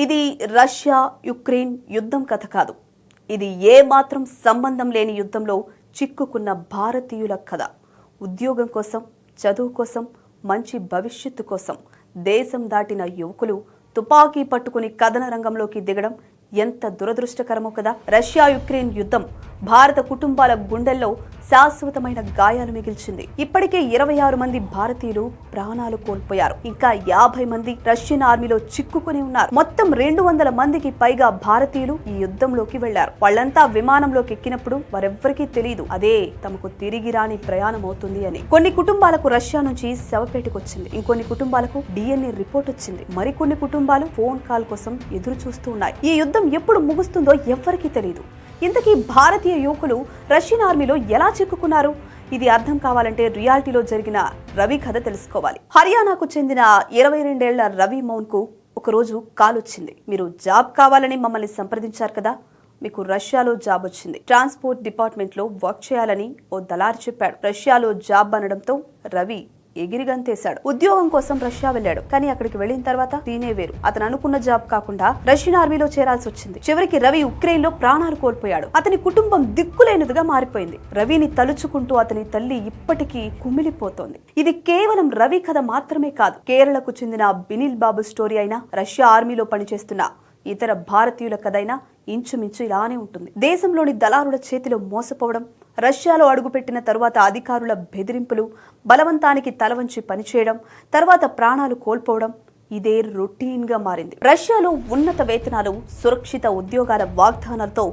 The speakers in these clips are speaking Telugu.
ఇది రష్యా యుక్రెయిన్ యుద్ధం కథ కాదు. ఇది ఏ మాత్రం సంబంధం లేని యుద్ధంలో చిక్కుకున్న భారతీయుల కథ. ఉద్యోగం కోసం, చదువు కోసం, మంచి భవిష్యత్తు కోసం దేశం దాటిన యువకులు తుపాకీ పట్టుకుని కథన రంగంలోకి దిగడం ఎంత దురదృష్టకరమో కదా. రష్యా యుక్రెయిన్ యుద్ధం భారత కుటుంబాల గుండెల్లో శాశ్వతమైన గాయాలు మిగిల్చింది. ఇప్పటికే 26 మంది భారతీయులు ప్రాణాలు కోల్పోయారు. ఇంకా 50 మంది రష్యన్ ఆర్మీలో చిక్కుకుని ఉన్నారు. మొత్తం 200 మందికి పైగా భారతీయులు ఈ యుద్ధంలోకి వెళ్లారు. వాళ్ళంతా విమానంలోకి ఎక్కినప్పుడు వారెవ్వరికీ తెలియదు అదే తమకు తిరిగి రాని ప్రయాణం అవుతుంది అని. కొన్ని కుటుంబాలకు రష్యా నుంచి శవపేటకొచ్చింది. ఇంకొన్ని కుటుంబాలకు DNA రిపోర్ట్ వచ్చింది. మరికొన్ని కుటుంబాలు ఫోన్ కాల్ కోసం ఎదురు చూస్తూ ఉన్నాయి. ఈ యుద్ధం ఎప్పుడు ముగుస్తుందో ఎవ్వరికీ తెలియదు. ఇంతకీ భారతీయ యువకులు రష్యన్ ఆర్మీలో ఎలా చిక్కుకున్నారు? ఇది అర్థం కావాలంటే రియాలిటీలో జరిగిన రవి కథ తెలుసుకోవాలి. హర్యానాకు చెందిన 22 ఏళ్ల రవి మౌన్ కు ఒకరోజు కాల్ వచ్చింది. మీరు జాబ్ కావాలని మమ్మల్ని సంప్రదించారు కదా, మీకు రష్యాలో జాబ్ వచ్చింది. ట్రాన్స్పోర్ట్ డిపార్ట్మెంట్ లో వర్క్ చేయాలని ఓ దళారు చెప్పాడు. రష్యాలో జాబ్ అనడంతో రవి ఎగిరిగంతేశాడు. ఉద్యోగం కోసం రష్యా వెళ్ళాడు. కానీ అక్కడికి వెళ్లిన తర్వాత దీనే వేరు. అతను అనుకున్న జాబ్ కాకుండా రష్యన్ ఆర్మీలో చేరాల్సి వచ్చింది. చివరికి రవి ఉక్రెయిన్ లో ప్రాణాలు కోల్పోయాడు. అతని కుటుంబం దిక్కులేనిదిగా మారిపోయింది. రవిని తలుచుకుంటూ అతని తల్లి ఇప్పటికీ కుమిలిపోతోంది. ఇది కేవలం రవి కథ మాత్రమే కాదు. కేరళకు చెందిన బినిల్ బాబు స్టోరీ అయినా, రష్యా ఆర్మీలో పనిచేస్తున్న ఇతర భారతీయుల కథైనా ఇంచుమించు ఇలానే ఉంటుంది. దేశంలోని దళారుల చేతిలో మోసపోవడం, రష్యాలో అడుగుపెట్టిన తరువాత అధికారుల బెదిరింపులు, బలవంతానికి తలవంచి పనిచేయడం, తర్వాత ప్రాణాలు కోల్పోవడం ఇదే రొటీన్ గా మారింది. రష్యాలో ఉన్నత వేతనాలు, సురక్షిత ఉద్యోగాల వాగ్దానాలతో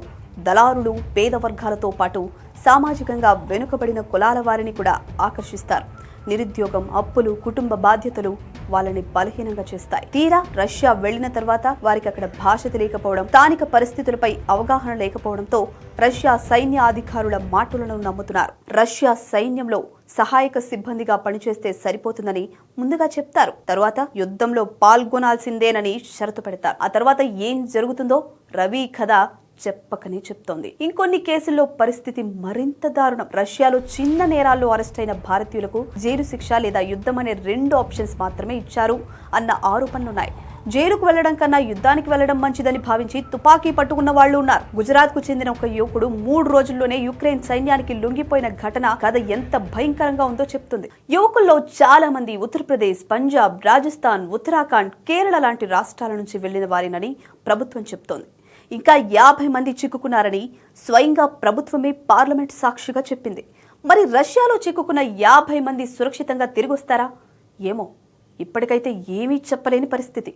దళారులు పేద వర్గాలతో పాటు సామాజికంగా వెనుకబడిన కులాల వారిని కూడా ఆకర్షిస్తారు. నిరుద్యోగం, అప్పులు, కుటుంబ బాధ్యతలు వాళ్ళని బలహీనంగా చేస్తాయి. తీరా రష్యా వెళ్లిన తర్వాత వారికి అక్కడ భాష తెలియకపోవడం, స్థానిక పరిస్థితులపై అవగాహన లేకపోవడంతో రష్యా సైన్య అధికారుల మాటలను నమ్ముతున్నారు. రష్యా సైన్యంలో సహాయక సిబ్బందిగా పనిచేస్తే సరిపోతుందని ముందుగా చెప్తారు. తరువాత యుద్ధంలో పాల్గొనాల్సిందేనని షరతు పెడతారు. ఆ తర్వాత ఏం జరుగుతుందో రవి కథ చెప్పకనే చెప్తోంది. ఇంకొన్ని కేసుల్లో పరిస్థితి మరింత దారుణం. రష్యాలో చిన్న నేరాల్లో అరెస్ట్ అయిన భారతీయులకు జైలు శిక్ష లేదా యుద్ధం అనే 2 ఆప్షన్స్ మాత్రమే ఇచ్చారు అన్న ఆరోపణలున్నాయి. జైలుకు వెళ్లడం కన్నా యుద్ధానికి వెళ్లడం మంచిదని భావించి తుపాకీ పట్టుకున్న వాళ్లు ఉన్నారు. గుజరాత్ కు చెందిన ఒక యువకుడు 3 రోజుల్లోనే యుక్రెయిన్ సైన్యానికి లొంగిపోయిన ఘటన కథ ఎంత భయంకరంగా ఉందో చెప్తుంది. యువకుల్లో చాలా మంది ఉత్తరప్రదేశ్, పంజాబ్, రాజస్థాన్, ఉత్తరాఖండ్, కేరళ లాంటి రాష్ట్రాల నుంచి వెళ్లిన వారినని ప్రభుత్వం చెప్తోంది. ఇంకా 50 మంది చిక్కుకున్నారని స్వయంగా ప్రభుత్వమే పార్లమెంట్ సాక్షిగా చెప్పింది. మరి రష్యాలో చిక్కుకున్న 50 మంది సురక్షితంగా తిరిగొస్తారా? ఏమో, ఇప్పటికైతే ఏమీ చెప్పలేని పరిస్థితి.